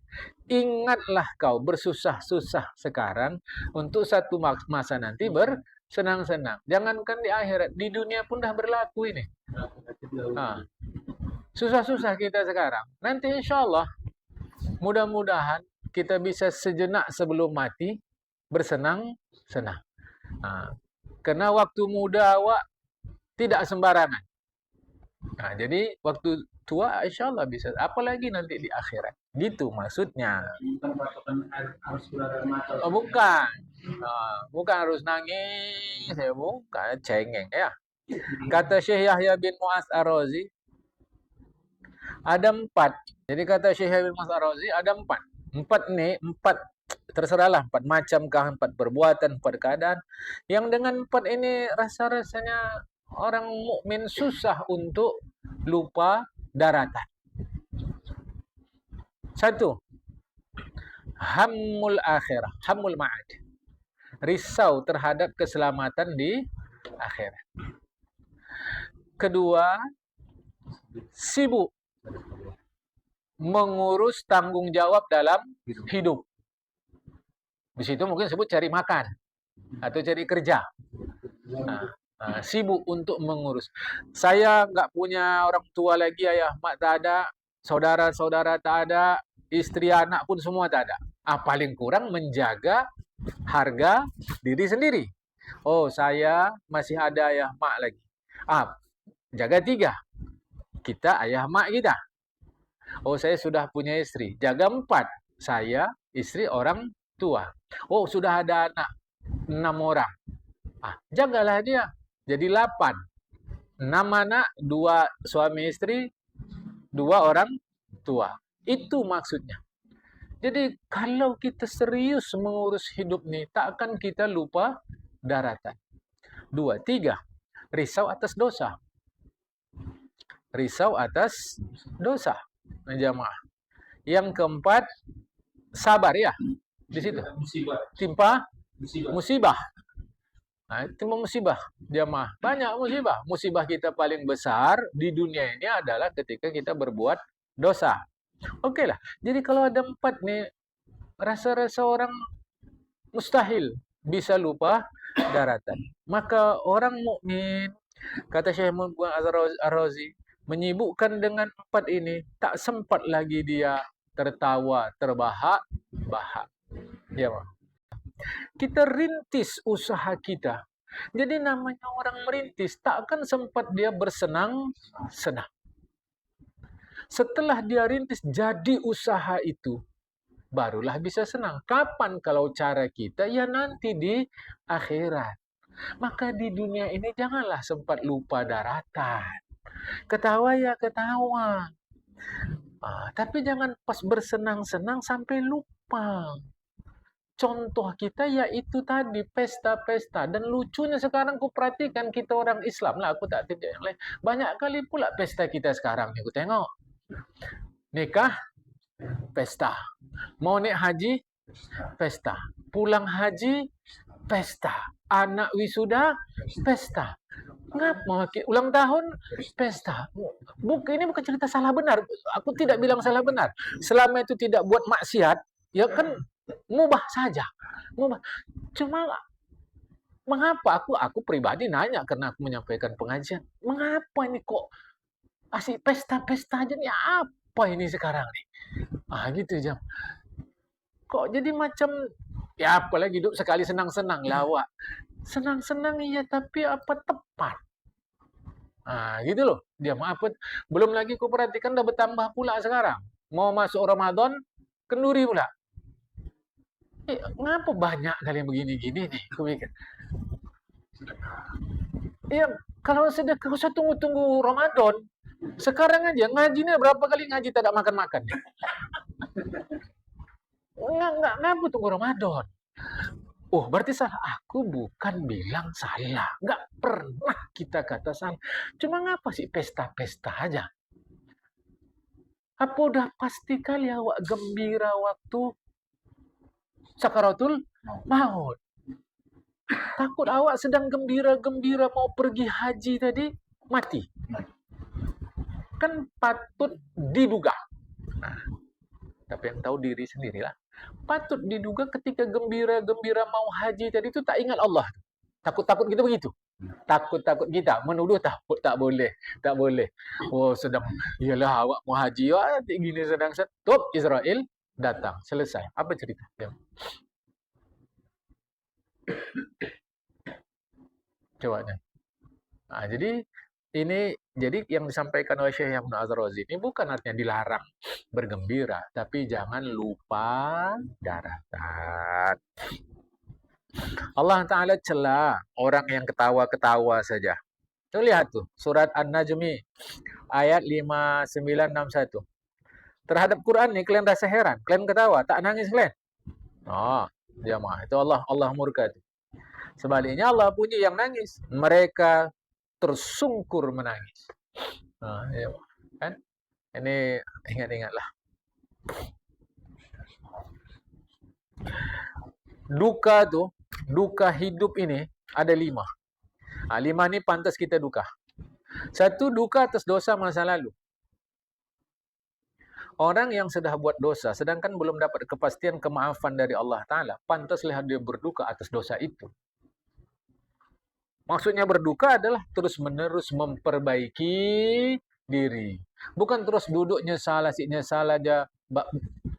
Ingatlah kau bersusah-susah sekarang untuk satu masa nanti bersenang-senang. Jangankan di akhirat, di dunia pun dah berlaku ini. Susah-susah kita sekarang. Nanti insya Allah, mudah-mudahan kita bisa sejenak sebelum mati bersenang-senang. Karena waktu muda awak tidak sembarangan. Jadi waktu tua insya Allah bisa. Apalagi nanti di akhirat. Gitu maksudnya. Bukan. Bukan harus nangis. Bukan. Cengeng ya. Kata Syekh Yahya bin Mu'adz Ar-Razi, ada 4. Jadi kata Syekh Yahya bin Mu'adz Ar-Razi ada 4. 4 terserahlah 4 macam kah, 4 perbuatan, 4 keadaan. Yang dengan 4 ini rasa-rasanya orang mukmin susah untuk lupa daratan. 1. Hammul akhirah, hammul ma'ad. Risau terhadap keselamatan di akhirat. 2. Sibuk mengurus tanggung jawab dalam hidup. Di situ mungkin sebut cari makan atau cari kerja. Sibuk untuk mengurus. Saya nggak punya orang tua lagi, ayah mak tak ada, saudara-saudara tak ada, istri anak pun semua tak ada. Paling kurang menjaga harga diri sendiri. Saya masih ada ayah mak lagi. Jaga 3. Kita ayah mak kita. Saya sudah punya istri. Jaga 4. Saya, istri, orang tua. Sudah ada anak 6 orang. Jagalah dia. Jadi 8. 6 anak, 2 suami istri, 2 orang tua. Itu maksudnya. Jadi kalau kita serius mengurus hidup nih, tak akan kita lupa daratan. 2, 3. Risau atas dosa. Risau atas dosa. Jamaah. Yang keempat, sabar ya. Di situ. Timpa musibah. Nah, timpa musibah. Jamaah. Banyak musibah. Musibah kita paling besar di dunia ini adalah ketika kita berbuat dosa. Oke lah. Jadi kalau ada 4 nih, rasa-rasa orang mustahil bisa lupa daratan. Maka orang mukmin, kata Syekh Muhammad Ar-Razi, menyibukkan dengan 4 ini, tak sempat lagi dia tertawa, terbahak-bahak. Ya, Pak. Kita rintis usaha kita. Jadi namanya orang merintis, tak akan sempat dia bersenang-senang. Setelah dia rintis jadi usaha itu, barulah bisa senang. Kapan kalau cara kita? Ya nanti di akhirat. Maka di dunia ini janganlah sempat lupa daratan. Ketawa ya ketawa. Tapi jangan pas bersenang-senang sampai lupa. Contoh kita yaitu tadi pesta-pesta. Dan lucunya sekarang ku perhatikan kita orang Islam lah, aku tak tidak yang lain. Banyak kali pula pesta kita sekarang nih, aku tengok. Nikah, pesta. Mau naik haji, pesta. Pulang haji, pesta. Anak wisuda, pesta. Ngapa? Ulang tahun, pesta. Ini bukan cerita salah benar. Aku tidak bilang salah benar. Selama itu tidak buat maksiat, ya kan mubah saja. Mubah. Cuma mengapa aku pribadi nanya karena aku menyampaikan pengajian. Mengapa ini kok asik pesta-pesta aja nih, apa ini sekarang nih? Gitu jam. Kok jadi macam ya apalagi hidup sekali senang-senang lawak. Senang-senang iya tapi apa tepat? Gitu loh. Dia apa? Belum lagi ku perhatikan udah bertambah pula sekarang. Mau masuk Ramadan, kenduri pula. Ngapa banyak kali yang begini-gini nih? Aku mikir. Iya, kalau sedekah usah tunggu-tunggu Ramadan. Sekarang aja ngajinya berapa kali ngaji tak ada makan-makan. Ngapa tunggu Ramadan? Oh, berarti salah. Aku bukan bilang salah. Nggak pernah kita kata salah. Cuma ngapa sih pesta-pesta aja? Apa udah pasti kali awak gembira waktu sakaratul maut? Takut awak sedang gembira-gembira mau pergi haji tadi, mati. Kan patut diduga. Tapi yang tahu diri sendirilah. Patut diduga ketika gembira-gembira mau haji tadi itu tak ingat Allah. Takut-takut kita begitu. Takut-takut kita menuduh tak boleh. Oh sedang iyalah awak mau haji gini sedang stop Israel datang selesai. Apa cerita? Coba nih. Jadi yang disampaikan oleh Syekh Muhammad Ar-Razi ini bukan artinya dilarang bergembira, tapi jangan lupa daratan. Allah Ta'ala cela orang yang ketawa-ketawa saja. Tuh lihat tuh, surat An-Najmi ayat 5961. Terhadap Quran nih kalian rasa heran, kalian ketawa, tak nangis kalian. Jamaah, itu Allah murka. Sebaliknya Allah punya yang nangis. Mereka tersungkur menangis. Ya, kan? Ini ingat-ingatlah. Duka hidup ini ada 5. 5 ini pantas kita duka. 1, duka atas dosa masa lalu. Orang yang sudah buat dosa, sedangkan belum dapat kepastian kemaafan dari Allah Ta'ala, pantaslah dia berduka atas dosa itu. Maksudnya berduka adalah terus-menerus memperbaiki diri. Bukan terus duduk nyesal aja.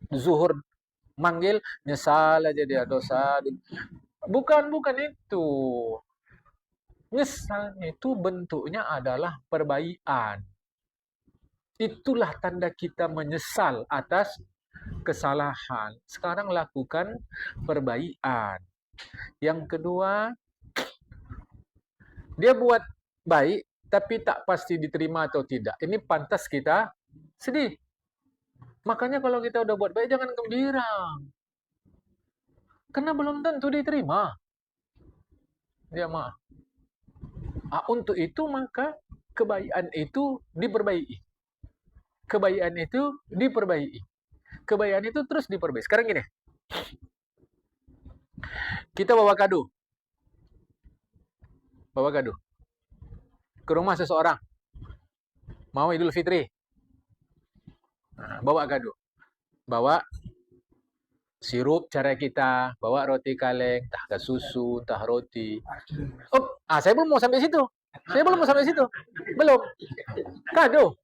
Zuhur manggil, nyesal aja dia dosa. Bukan itu. Nyesal itu bentuknya adalah perbaikan. Itulah tanda kita menyesal atas kesalahan. Sekarang lakukan perbaikan. Yang kedua, dia buat baik, tapi tak pasti diterima atau tidak. Ini pantas kita sedih. Makanya kalau kita udah buat baik jangan gembira. Karena belum tentu diterima. Ya maaf. Untuk itu maka kebaikan itu diperbaiki. Kebaikan itu diperbaiki. Kebaikan itu terus diperbaiki. Sekarang gini, kita bawa kado. Bawa kado ke rumah seseorang. Mau Idul Fitri. Nah, bawa kado. Bawa sirup cara kita, bawa roti kaleng, entah susu, entah roti. Saya belum mau sampai situ. Belum. Kado.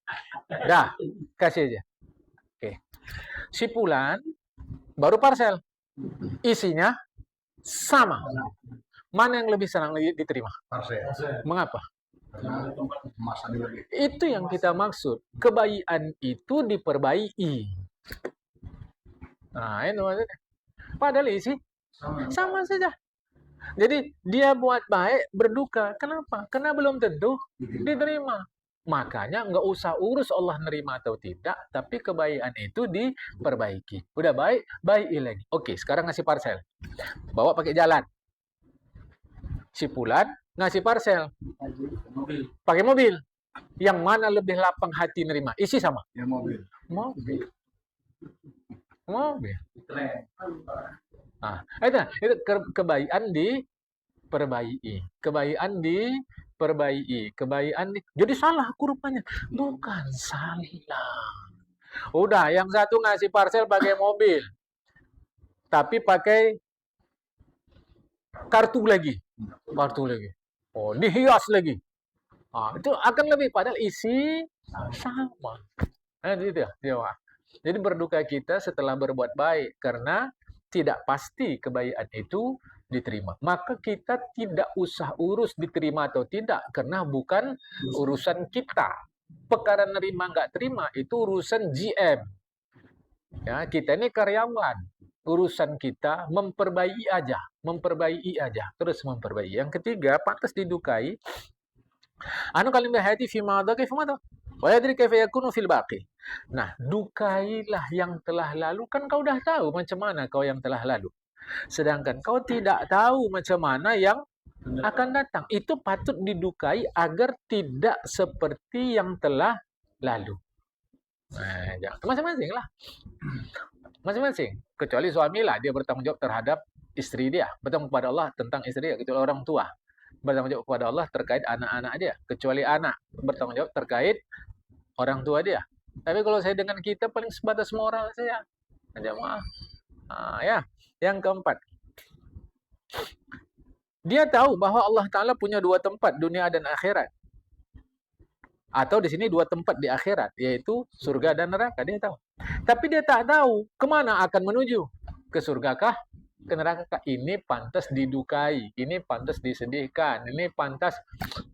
Dah, kasih aja. Oke. Si Pulan baru parcel. Isinya sama. Mana yang lebih senang diterima? Parcel. Mengapa? Itu yang kita maksud. Kebaikan itu diperbaiki. Nah, itu maksudnya. Padahal isi sama saja. Jadi dia buat baik berduka. Kenapa? Karena belum tentu diterima. Makanya nggak usah urus Allah nerima atau tidak, tapi kebaikan itu diperbaiki. Udah baik, baiki lagi. Oke, sekarang ngasih parcel. Bawa pakai jalan. Si Pulan ngasih parcel. Pakai mobil. Yang mana lebih lapang hati nerima? Isi sama? Ya, mobil. Nah, itu kebaikan diperbaiki. Jadi salah kurupanya. Bukan salah. Udah, yang satu ngasih parcel pakai mobil. Tapi pakai kartu lagi. Oh, dihias lagi. Itu akan lebih, padahal isi sama. Gitu ya. Jadi berduka kita setelah berbuat baik karena tidak pasti kebaikan itu diterima. Maka kita tidak usah urus diterima atau tidak karena bukan urusan kita. Perkara nerima nggak terima itu urusan GM. Ya, kita ini karyawan. Urusan kita memperbaiki aja, terus memperbaiki. Yang ketiga, pantas didukai. Anu kalim hati fi madha kaifa madha. Wa yadri kaifa yakunu fil baqi. Nah, dukailah yang telah lalu, kan kau dah tahu macam mana kau yang telah lalu. Sedangkan kau tidak tahu macam mana yang akan datang. Itu patut didukai agar tidak seperti yang telah lalu. Nah, masing-masing lah. Masing-masing. Kecuali suami lah, dia bertanggung jawab terhadap istri dia. Bertanggung kepada Allah tentang istri dia. Kecuali orang tua. Bertanggung jawab kepada Allah terkait anak-anak dia. Kecuali anak. Bertanggung jawab terkait orang tua dia. Tapi kalau saya dengan kita paling sebatas moral saja. Jamaah. Ya. Yang keempat. Dia tahu bahwa Allah Ta'ala punya dua tempat, dunia dan akhirat. Atau di sini dua tempat di akhirat, yaitu surga dan neraka. Dia tahu. Tapi dia tak tahu kemana akan menuju. Ke surga kah? Ke neraka kah? Ini pantas didukai. Ini pantas disedihkan. Ini pantas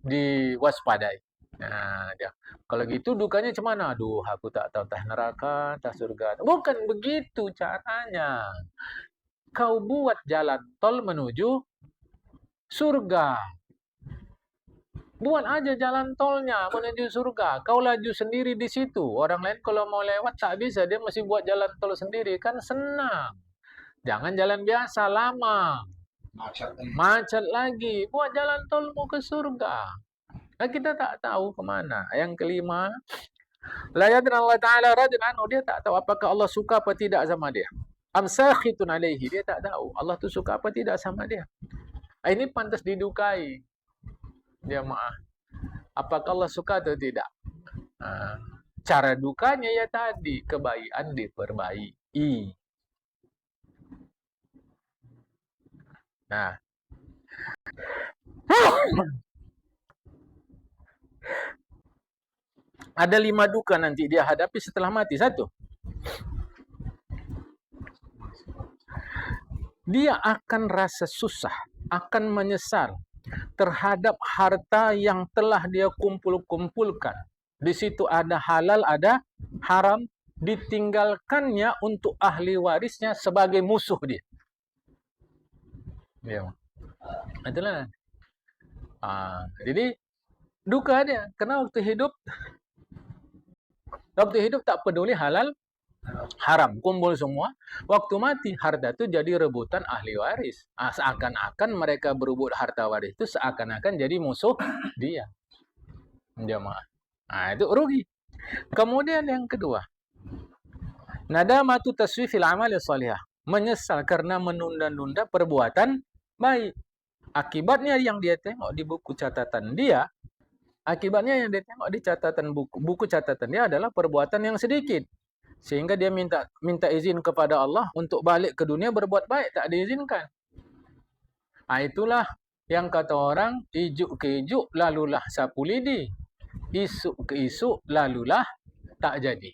diwaspadai. Nah, dia. Kalau gitu dukanya cemana? Aduh, aku tak tahu entah neraka, entah surga. Bukan begitu caranya. Kau buat jalan tol menuju surga. Buat aja jalan tolnya menuju surga. Kau laju sendiri di situ. Orang lain kalau mau lewat tak bisa. Dia mesti buat jalan tol sendiri. Kan senang. Jangan jalan biasa, lama. Macet lagi. Buat jalan tol mau ke surga. Nah, kita tak tahu kemana. Yang kelima. La yadna Allah Ta'ala radin anhu. Dia tak tahu apakah Allah suka apa tidak sama dia. Amsakhitun alaihi. Dia tak tahu. Allah tu suka apa tidak sama dia. Ini pantas didukai. Dia maaf. Apakah Allah suka atau tidak? Cara dukanya ya tadi, kebaikan diperbaiki. Nah, ada 5 duka nanti dia hadapi setelah mati. 1, dia akan rasa susah, akan menyesal terhadap harta yang telah dia kumpulkan. Di situ ada halal, ada haram, ditinggalkannya untuk ahli warisnya sebagai musuh dia. Ya. Itulah. Jadi duka dia, karena waktu hidup tak peduli halal Haram, kumpul semua. Waktu mati, harta itu jadi rebutan ahli waris. Seakan-akan mereka berebut harta waris itu seakan-akan jadi musuh dia. Jamaah. Nah, itu rugi. Kemudian yang kedua, nadamatu taswifil amali salihah. Menyesal karena menunda-nunda perbuatan baik. Akibatnya yang dia tengok di buku catatan dia, akibatnya yang dia tengok di catatan buku catatan dia adalah perbuatan yang sedikit. Sehingga dia minta izin kepada Allah untuk balik ke dunia berbuat baik, tak diizinkan. Nah, itulah yang kata orang, ijuk ke ijuk lalulah sapu lidi, isuk ke isuk lalulah tak jadi.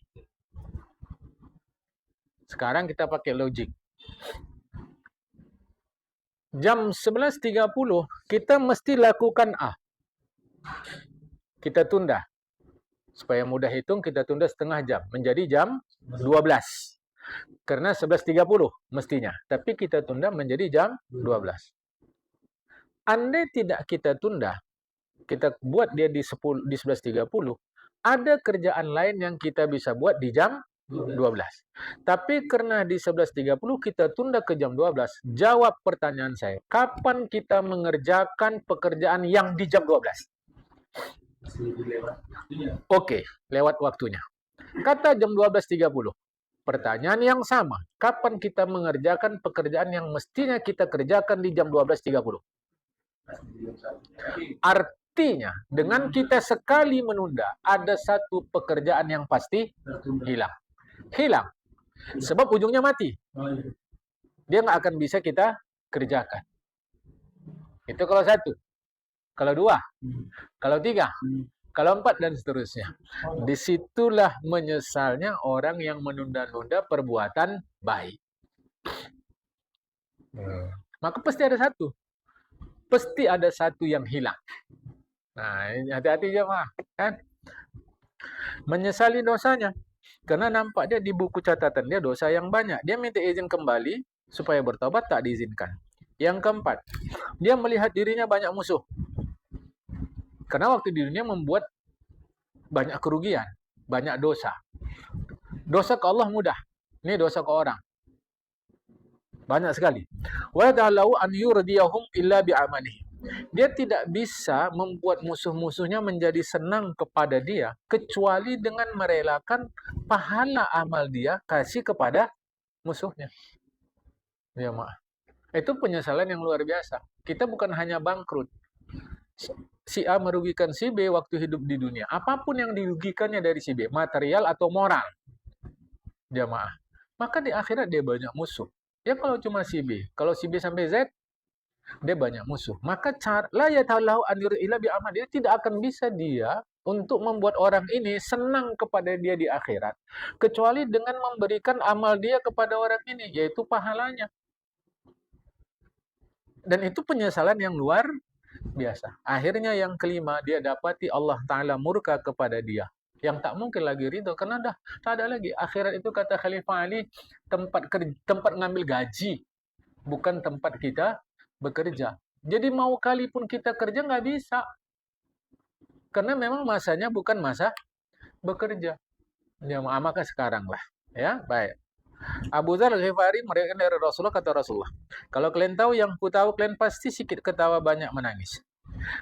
Sekarang kita pakai logik. Jam 11.30 kita mesti lakukan A. Kita tunda. Supaya mudah hitung, kita tunda setengah jam. Menjadi jam 12. Karena 11.30 mestinya. Tapi kita tunda menjadi jam 12. Andai tidak kita tunda, kita buat dia di 11.30, ada kerjaan lain yang kita bisa buat di jam 12. Tapi karena di 11.30 kita tunda ke jam 12, jawab pertanyaan saya, kapan kita mengerjakan pekerjaan yang di jam 12? Oke, lewat waktunya. Kata jam 12.30. Pertanyaan yang sama, kapan kita mengerjakan pekerjaan yang mestinya kita kerjakan di jam 12.30? Artinya, dengan kita sekali menunda, ada satu pekerjaan yang pasti hilang. Hilang. Sebab ujungnya mati. Dia nggak akan bisa kita kerjakan. Itu kalau satu. Kalau dua. Kalau tiga. Kalau empat dan seterusnya. Disitulah menyesalnya orang yang menunda-nunda perbuatan baik. Maka pasti ada satu. Pasti ada satu yang hilang. Nah, hati-hati jemaah, kan? Menyesali dosanya. Karena nampak dia di buku catatan dia dosa yang banyak. Dia minta izin kembali supaya bertobat, tak diizinkan. Yang keempat, dia melihat dirinya banyak musuh. Karena waktu di dunia membuat banyak kerugian, banyak dosa. Dosa ke Allah mudah. Ini dosa ke orang. Banyak sekali. Wa ta'alau an yurdiyahum illa bi'amalihi. Dia tidak bisa membuat musuh-musuhnya menjadi senang kepada dia kecuali dengan merelakan pahala amal dia kasih kepada musuhnya. Ya, maaf. Itu penyesalan yang luar biasa. Kita bukan hanya bangkrut. Si A merugikan si B waktu hidup di dunia. Apapun yang dirugikannya dari si B, material atau moral. Jamaah. Maka di akhirat dia banyak musuh. Ya kalau cuma si B, kalau si B sampai Z, dia banyak musuh. Maka la yatalahu anir ila bi amal, dia tidak akan bisa dia untuk membuat orang ini senang kepada dia di akhirat kecuali dengan memberikan amal dia kepada orang ini, yaitu pahalanya. Dan itu penyesalan yang luar biasa. Akhirnya yang kelima, dia dapati Allah Ta'ala murka kepada dia. Yang tak mungkin lagi ridho, karena dah tak ada lagi. Akhirat itu kata Khalifah Ali, tempat ngambil gaji, bukan tempat kita bekerja. Jadi mau kali pun kita kerja nggak bisa. Karena memang masanya bukan masa bekerja. Ya, maka sekarang lah. Ya, baik. Abu Dzar Al-Ghifari meriwayatkan dari Rasulullah, kata Rasulullah, kalau kalian tahu yang ku tahu, kalian pasti sedikit ketawa, banyak menangis.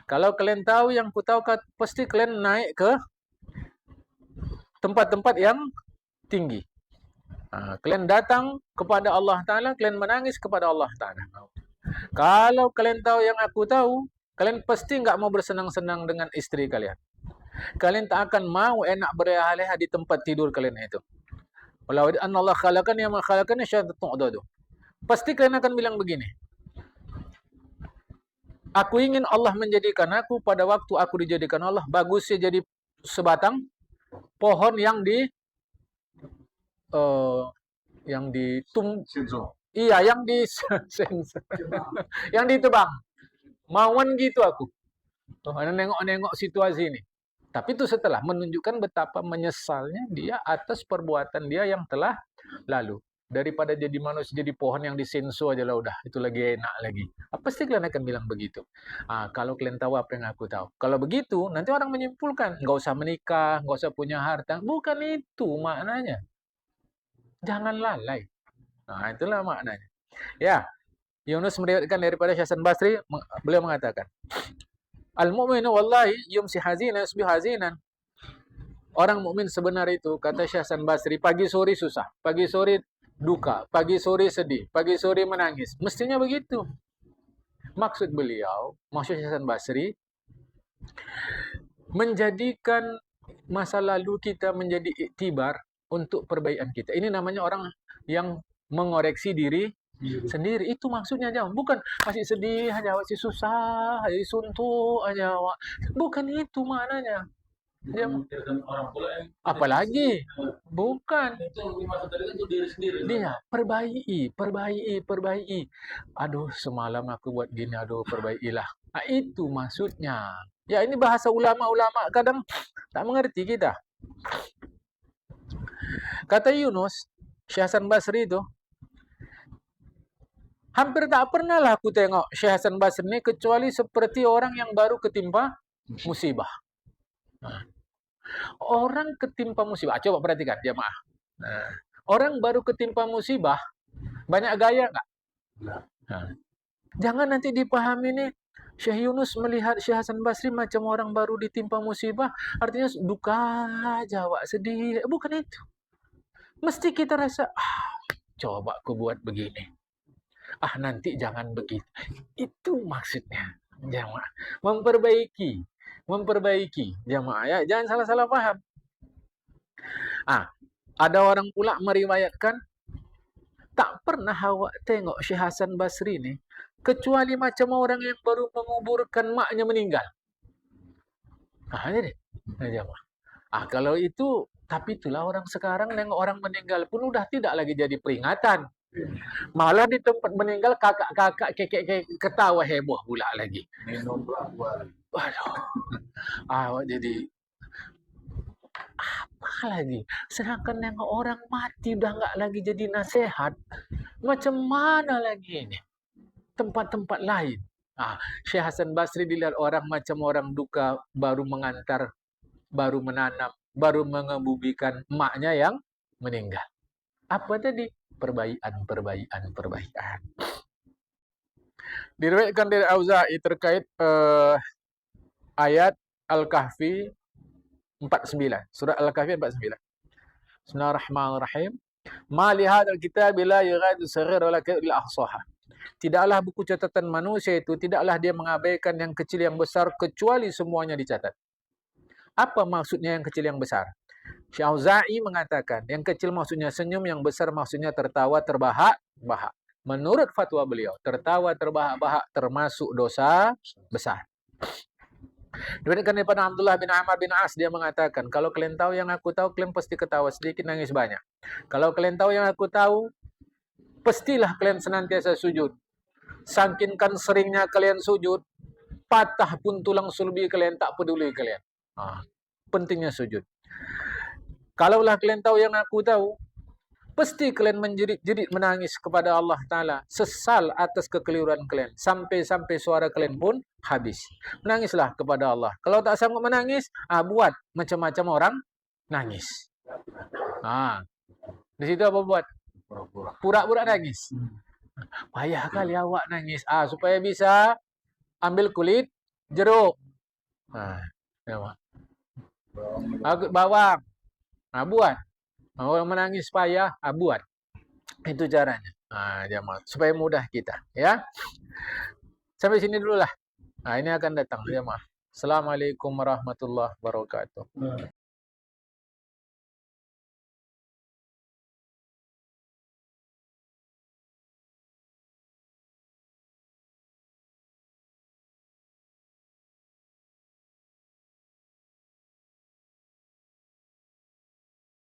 Kalau kalian tahu yang ku tahu, pasti kalian naik ke tempat-tempat yang tinggi. Kalian datang kepada Allah Ta'ala, kalian menangis kepada Allah Ta'ala. Kalau kalian tahu yang aku tahu, kalian pasti nggak mau bersenang-senang dengan istri kalian. Kalian tak akan mau enak berleha-leha di tempat tidur kalian itu. Walau anna Allah khalaqani ma khalaqani syai'un. Pasti kalian akan bilang begini. Aku ingin Allah menjadikan aku pada waktu aku dijadikan Allah, bagusnya jadi sebatang pohon yang di iya, yang di yang ditebang. Mauan gitu aku. Nengok-nengok situasi ini. Tapi itu setelah menunjukkan betapa menyesalnya dia atas perbuatan dia yang telah lalu. Daripada jadi manusia, jadi pohon yang disenso aja lah udah. Itu lagi enak lagi. Apa sih kalian akan bilang begitu? Kalau kalian tahu apa yang aku tahu. Kalau begitu, nanti orang menyimpulkan. Nggak usah menikah, nggak usah punya harta. Bukan itu maknanya. Jangan lalai. Nah, itulah maknanya. Ya, Yunus meriwayatkan daripada Hasan Basri, beliau mengatakan, Al-mu'minu wallahi yumsi hazinan yusbih hazinan. Orang mukmin sebenar itu, kata Syekh Hasan Basri, pagi sore susah, pagi sore duka, pagi sore sedih, pagi sore menangis. Mestinya begitu. Maksud beliau, maksud Syekh Hasan Basri, menjadikan masa lalu kita menjadi iktibar untuk perbaikan kita. Ini namanya orang yang mengoreksi diri sendiri. Itu maksudnya, jangan. Bukan masih sedih aja, masih susah, masih suntuk aja. Bukan itu maknanya. Dia orang pula yang apalagi bukan itu diri sendiri. Dia perbaiki. Aduh, semalam aku buat gini, aduh perbaikilah. Nah, itu maksudnya. Ya, ini bahasa ulama-ulama kadang tak mengerti kita. Kata Yunus, Syekh Hasan Basri itu, hampir tak pernah lah aku tengok Syekh Hasan Basri ini kecuali seperti orang yang baru ketimpa musibah. Nah, orang ketimpa musibah, coba perhatikan jemaah. Nah, orang baru ketimpa musibah, banyak gaya nggak? Nah, jangan nanti dipahami nih, Syekh Yunus melihat Syekh Hasan Basri macam orang baru ditimpa musibah, artinya duka, jawab sedih. Bukan itu. Mesti kita rasa, coba aku buat begini. Nanti jangan begitu. Itu maksudnya, jemaah. Memperbaiki, jemaah ya. Jangan salah-salah paham. Ada orang pula meriwayatkan, tak pernah awak tengok Syekh Hasan Basri ini kecuali macam orang yang baru menguburkan maknya meninggal. Jadi kalau itu, tapi itulah orang sekarang nengok orang meninggal pun udah tidak lagi jadi peringatan. Malah di tempat meninggal kakak-kakak kekek ketawa heboh pula lagi. Waduh. Awak jadi apa lagi? Sedangkan nengok orang mati udah nggak lagi jadi nasihat. Macam mana lagi ini? Tempat-tempat lain. Syekh Hasan Basri dilihat orang macam orang duka, baru mengantar, baru menanam, baru mengebumikan emaknya yang meninggal. Apa tadi? Perbaikan. Diriwayatkan dari Auza'i terkait ayat Al-Kahfi 49. Surah Al-Kahfi 49. Bismillahirrahmanirrahim. Ma li hadzal kitabi la yughadiru saghira wala kabira illa ahsaha. Tidaklah buku catatan manusia itu, tidaklah dia mengabaikan yang kecil yang besar kecuali semuanya dicatat. Apa maksudnya yang kecil yang besar? Syekh Auza'i mengatakan, yang kecil maksudnya senyum, yang besar maksudnya tertawa terbahak-bahak. Menurut fatwa beliau, tertawa terbahak-bahak termasuk dosa besar. Diberikan daripada Abdullah bin Amr bin As, dia mengatakan, kalau kalian tahu yang aku tahu, kalian pasti ketawa sedikit, nangis banyak. Kalau kalian tahu yang aku tahu, pastilah kalian senantiasa sujud. Saking seringnya kalian sujud, patah pun tulang sulbi kalian, tak peduli kalian. Pentingnya sujud. Kalaulah kalian tahu yang aku tahu, pasti kalian menjerit-jerit menangis kepada Allah Ta'ala, sesal atas kekeliruan kalian, sampai-sampai suara kalian pun habis. Menangislah kepada Allah. Kalau tak sanggup menangis, buat macam-macam orang nangis. Di situ apa buat? Pura-pura nangis. Payah kali awak nangis. Supaya bisa ambil kulit jeruk. Bawang. Buat. Orang menangis payah, buat. Itu caranya. Jamaah. Supaya mudah kita. Ya. Sampai sini dulu lah. Ini akan datang. Jamaah. Assalamualaikum warahmatullahi wabarakatuh.